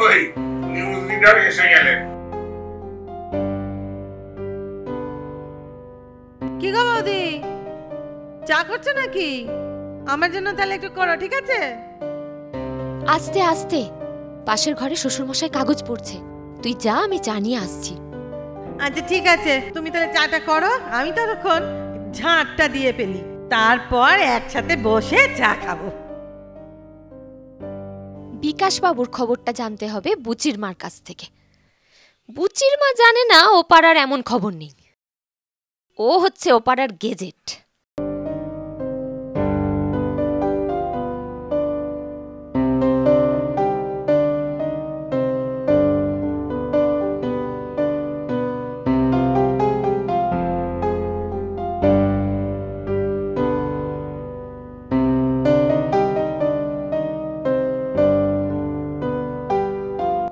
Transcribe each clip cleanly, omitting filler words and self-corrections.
ওই news reader এসে গেলেন। কি গো বৌদি, চা করছো নাকি? আমার জন্য তাহলে একটু করো, ঠিক আছে? আস্তে আস্তে, পাশের ঘরে শ্বশুরমশাই কাগজ পড়ছে। তুই যা, আমি চা নিয়ে আসছি। আচ্ছা ঠিক আছে, তুমি তাহলে চাটা করো, আমি ততক্ষণ ঝাঁটটা দিয়ে ফেলি, তারপর একসাথে বসে চা খাবো। বিকাশ বাবুর খবরটা জানতে হবে বুচির মার কাছ থেকে। বুচির মা জানে না ও পাড়ার এমন খবর নেই। ও হচ্ছে ও পাড়ার গেজেট।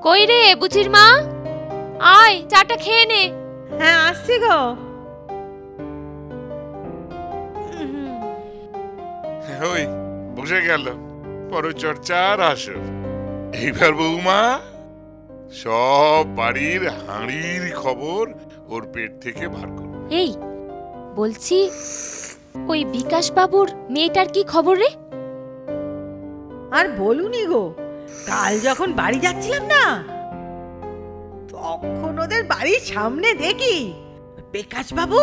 কই রে বুচির মা, আয় চাটা খেয়ে নে। হ্যাঁ আসছি গো। ওই বসে গেল পরচর্চার আসর। এইবার বৌমা সব বাড়ির হাঁড়ির খবর ওর পেট থেকে বার করো। এই বলছি, ওই বিকাশ বাবুর মেয়েটার কি খবর রে? আর বলুনি গো, কাল যখন বাড়ি যাচ্ছিলাম না, তখন ওদের বাড়ির সামনে দেখি বিকাশ বাবু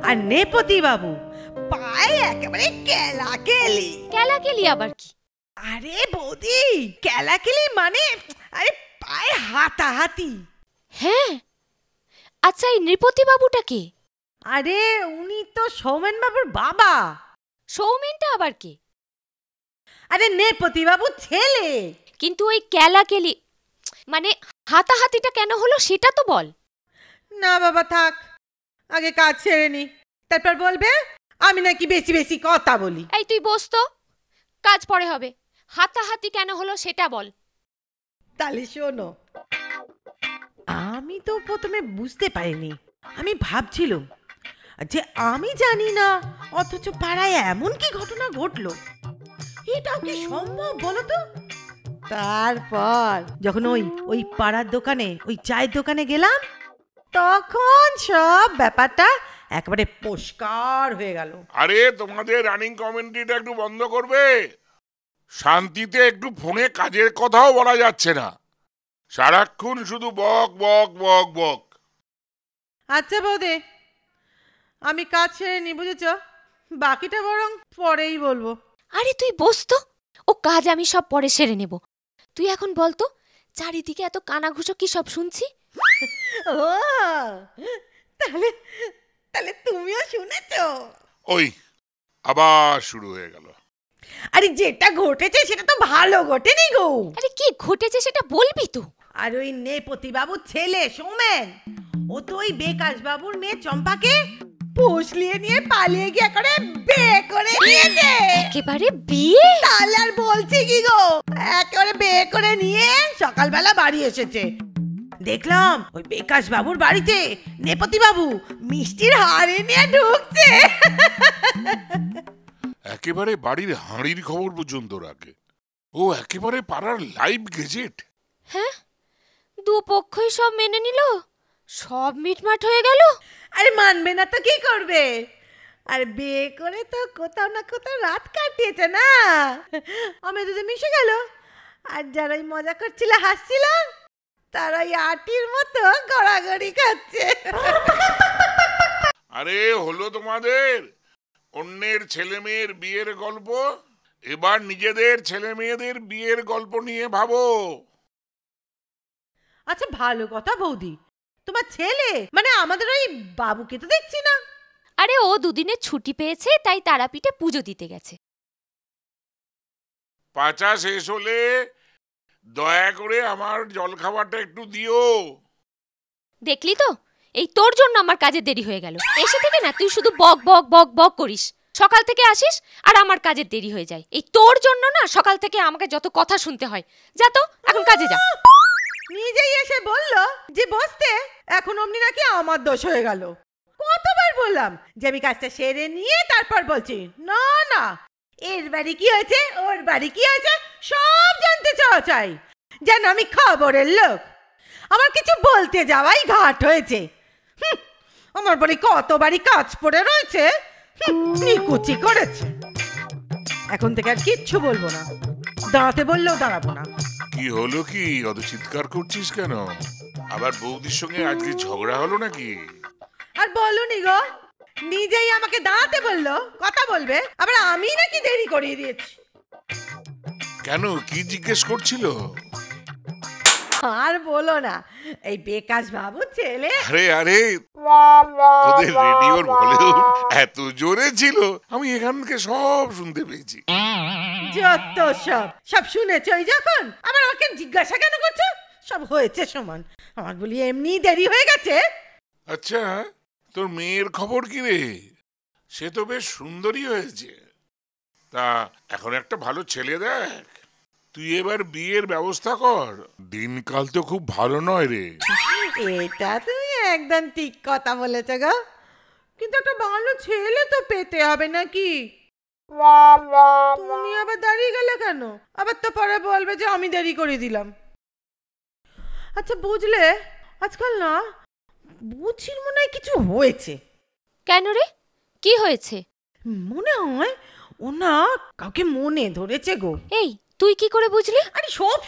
আর নেপতি বাবু পায়ে একেবারে কেলাকেলি। কেলাকেলি আবার কি? আরে বৌদি, কেলাকেলি মানে আরে পায়ে হাতাহাতি। হ্যাঁ, আচ্ছা এই নৃপতি বাবুটা কে? আরে উনি তো সৌমেন বাবুর বাবা। সৌমেনটা আবার কে? আরে নেপতি বাবুর ছেলে। কিন্তু ওই কেলাকেলি মানে হাতাহাতিটা কেন হলো সেটা তো বল। না বাবা থাক, আগে কাজ ছেড়ে নি, তারপর বলবে আমি নাকি বেশি বেশি কথা বলি। এই তুই বস তো, কাজ পরে হবে। হাতাহাতি কেন হলো সেটা বল। তাহলে শোনো, আমি তো প্রথমে বুঝতে পারিনি। আমি ভাবছিলাম যে আমি জানি না, অথচ পাড়ায় এমন কি ঘটনা ঘটলো, এটাও কি সম্ভব বলো তো? তারপর যখন ওই পাড়ার দোকানে, ওই চায়ের দোকানে গেলাম, তখন সব ব্যাপারটা একেবারে পরিষ্কার হয়ে গেল। আরে তোমাদের রানিং কমেন্ট্রিটা একটু বন্ধ করবে? শান্তিতে একটু ফোনে কাজের কথাও বলা যাচ্ছে না, সারাক্ষণ শুধু বক বক বক বক। আচ্ছা বৌদি, আমি কাজ ছেড়ে নি, বুঝেছ? বাকিটা বরং পরেই বলবো। আরে তুই বস তো, ও কাজ আমি সব পরে সেরে নেব। তুই এখন বল তো, চারিদিকে এত কানাঘুষো কি সব শুনছি? ও তাহলে তাহলে তুমিও শুনেছো? ওই আবার শুরু হয়ে গেল। আরে যেটা ঘটেছে সেটা তো ভালো ঘটেনি গো। আরে কি ঘটেছে সেটা বলবি তো। আর ওই নেপতি বাবুর ছেলে সৌমেন, ও তো ওই বিকাশ বাবুর মেয়ে চম্পাকে পুষলিয়ে নিয়ে পালিয়ে গিয়ে করে বিয়ে করে নিয়েছে। একেবারে বিয়ে? তাহলে আর বলছি কি গো, একেবারে বিয়ে করে নিয়ে সকালবেলা বাড়ি এসেছে। দেখলাম ওই বিকাশ বাবুর বাড়িতে নেপতি বাবু মিষ্টির হাড়ি নিয়ে ঢুকছে। একেবারে বাড়ির হাঁড়ির খবর পর্যন্ত রাখে। ও একেবারে পাড়ার লাইভ গেজেট। হ্যাঁ, দুপক্ষই সব মেনে নিল, সব মিটমাট হয়ে গেল। আরে মানবে না তো কি করবে? আর বিয়ে করে তো কোথাও না কোথাও রাত কাটিয়েছে না, আমি দুটো মিশে গেল। আর যারাই মজা করছিল হাসছিল, তারাই আটির মতো গড়াগড়ি খাচ্ছে। আরে হলো তোমাদের অন্যের ছেলে মেয়ের বিয়ের গল্প, এবার নিজেদের ছেলে মেয়েদের বিয়ের গল্প নিয়ে ভাবো। আচ্ছা ভালো কথা বৌদি, তোমার ছেলে মানে আমাদের ওই বাবুকে তো দেখছি না। আরে ও দুদিনের ছুটি পেয়েছে, তাই তারাপীঠে পুজো দিতে গেছে। পাঁচা শেষ হলে দয়া করে আমার জলখাবারটা একটু দিও। দেখলি তো, এই তোর জন্য আমার কাজে দেরি হয়ে গেল। এসে থেকে না তুই শুধু বক বক বক বক করিস। সকাল থেকে আসিস আর আমার কাজের দেরি হয়ে যায়। এই তোর জন্য না সকাল থেকে আমাকে যত কথা শুনতে হয়। যা তো, এখন কাজে যা। নিজেই এসে বলল যে বসতে, এখন অমনি নাকি আমার দোষ হয়ে গেল। কতবার বললাম যে আমি কাজটা সেরে নিয়ে তারপর বলছি। না না, এর বাড়ি কি হয়েছে, ওর বাড়ি কি হয়েছে, সব জানতে চাই। যেন আমি খবরের লোক। আমার কিছু বলতে যাওয়াই ঘাট হয়েছে। আমার বাড়ি কতবারই কাজ পড়ে রয়েছে, নিকুচি করেছে। এখন থেকে আর কিচ্ছু বলবো না, দাঁড়াতে বললেও দাঁড়াবো না। কি হলো কি, অত চিৎকার করছিস কেন? আবার বৌদির সঙ্গে আজকে ঝগড়া হলো নাকি? আর বলুনি গো, নিজেই আমাকে দাঁড়াতে বললো, কথা বলবে, আবার আমি নাকি দেরি করিয়ে দিয়েছি। কেন, কি জিজ্ঞেস করছিল? আর বলো না, এই বেকাশ বাবু ছেলে। আরে আরে, তোদের রেডিওর ভলিউম এত জোরে ছিল, আমি এখানকে সব শুনতে পেয়েছি। যত সব সব শুনেছই যখন, আবার আমাকে জিজ্ঞাসা কেন করছো? সব হয়েছে সমান। আমার বলি এমনি দেরি হয়ে গেছে। আচ্ছা, তোর মেয়ের খবর কি রে? সে তো বেশ সুন্দরী হয়েছে। তা এখন একটা ভালো ছেলে দেখ, তুই এবার বিয়ের ব্যবস্থা কর। দিনকাল তো খুব ভালো নয় রে। এটা তুমি একদম ঠিক কথা বলেছ গো, কিন্তু একটা ভালো ছেলে তো পেতে হবে নাকি? তুমি আবার দাঁড়িয়ে গেলে কেন? আবার তো পরে বলবে যে আমি দেরি করে দিলাম। আচ্ছা বুঝলে, আজকাল না বুঝির মনে হয় কিছু হয়েছে। কেন রে, কি হয়েছে? মনে হয় ও না কাউকে মনে ধরেছে গো। এই তুই কি করে বুঝলি? আরে সব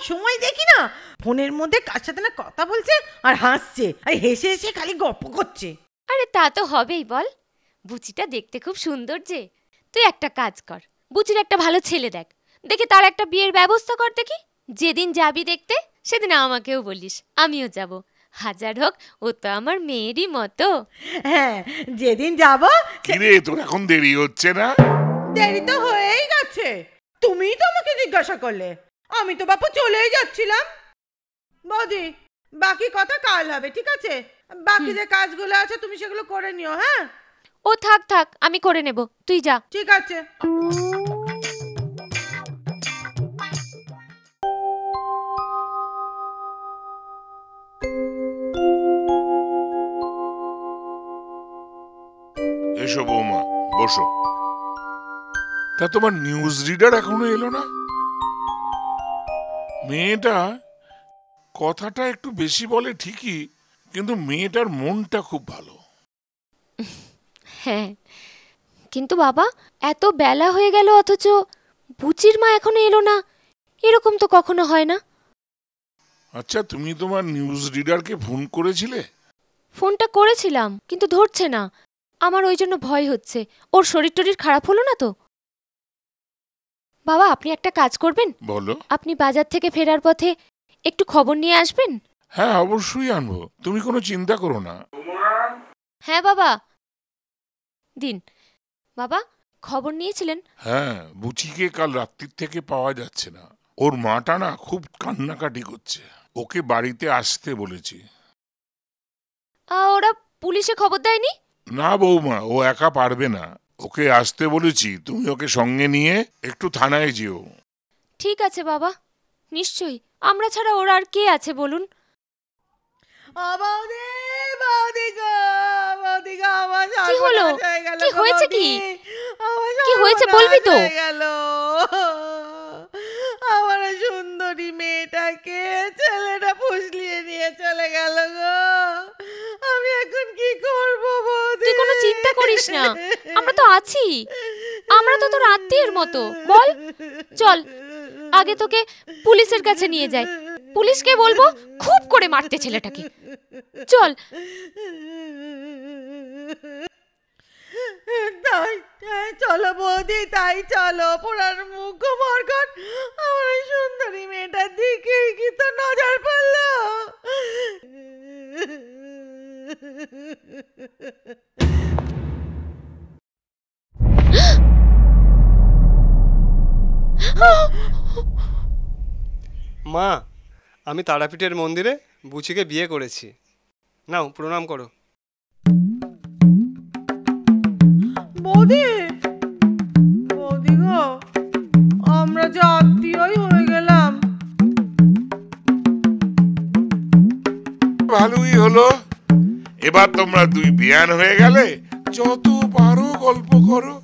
সময় দেখি না ফোনের মধ্যে কার সাথে না কথা বলছে আর হাসছে, আর হেসে হেসে খালি গল্প করছে। আরে তা তো হবেই বল, বুচিটা দেখতে খুব সুন্দর যে। তুই একটা কাজ কর, বুচির একটা ভালো ছেলে দেখ, দেখে তার একটা বিয়ের ব্যবস্থা কর দেখি। যেদিন যাবি দেখতে সেদিন আমাকেও বলিস, আমিও যাব। হাজার হোক, ও তো আমার মেয়েরই মতো। হ্যাঁ, যেদিন যাব। কিরে, তোর এখন দেরি হচ্ছে না? দেরি তো হয়েই গেছে, তুমিই তো আমাকে জিজ্ঞাসা করলে, আমি তো বাপু চলেই যাচ্ছিলাম। বৌদি, বাকি কথা কাল হবে, ঠিক আছে? বাকি যে কাজগুলো আছে তুমি সেগুলো করে নিও। হ্যাঁ, ও থাক থাক, আমি করে নেব, তুই যা। ঠিক আছে। এসো বৌমা, বসো। তা তোমার নিউজ রিডার এখনো এলো না? মেয়েটা কথাটা একটু বেশি বলে ঠিকই, কিন্তু মেয়েটার মনটা খুব ভালো। হ্যাঁ, কিন্তু বাবা, এত বেলা হয়ে গেল অথচ বুচির মা এখনো এলো না, এরকম তো কখনো হয় না। আচ্ছা, তুমি তোমার নিউজ রিডারকে ফোন করেছিলে? ফোনটা করেছিলাম, কিন্তু ধরছে না। আমার ওই জন্য ভয় হচ্ছে, ওর শরীর টরীর খারাপ হলো না তো। বাবা, আপনি একটা কাজ করবেন? বলো। আপনি বাজার থেকে ফেরার পথে একটু খবর নিয়ে আসবেন। হ্যাঁ, অবশ্যই আনবো, তুমি কোনো চিন্তা করো না। হ্যাঁ বাবা, দিন। বাবা, খবর নিয়েছিলেন? হ্যাঁ, বুচিকে কাল রাত্রির থেকে পাওয়া যাচ্ছে না। ওর মাটা না খুব কান্নাকাটি করছে, ওকে বাড়িতে আসতে বলেছি। ওরা পুলিশে খবর দেয়নি? না বৌমা, ও একা পারবে না, ওকে আসতে বলেছি। তুমি ওকে সঙ্গে নিয়ে একটু থানায় যেও। ঠিক আছে বাবা, নিশ্চয়ই। আমরা ছাড়া ওর আর কে আছে বলুন? কি হলো? কি হয়েছে? কি হয়েছে বলবি তো? আমার সুন্দরী মেয়েটাকে ছেলেটা ফুসলিয়ে নিয়ে চলে গেল গো। আমি এখন কি করব বৌদি? তুই কোনো চিন্তা করিস না, আমরা তো আছি। আমরা তো তোর আত্মীয়ের মতো। বল, চল আগে তোকে পুলিশের কাছে নিয়ে যাই। পুলিশকে বলবো খুব করে মারতে ছেলেটাকে। চল। তাই চলো বৌদি, তাই চলো। পোড়ার মুখ মরকট আমার সুন্দরী মেয়েটার দিকে কি তো নজর পড়লো? মা, আমি তারাপীঠের মন্দিরে বুচিকে বিয়ে করেছি। নাও, প্রণাম করো। বৌদি, বৌদি গো, আমরা যে আত্মীয়ই হয়ে গেলাম। ভালোই হলো, এবার তোমরা দুই বিয়ান হয়ে গেলে, যত পারো গল্প করো।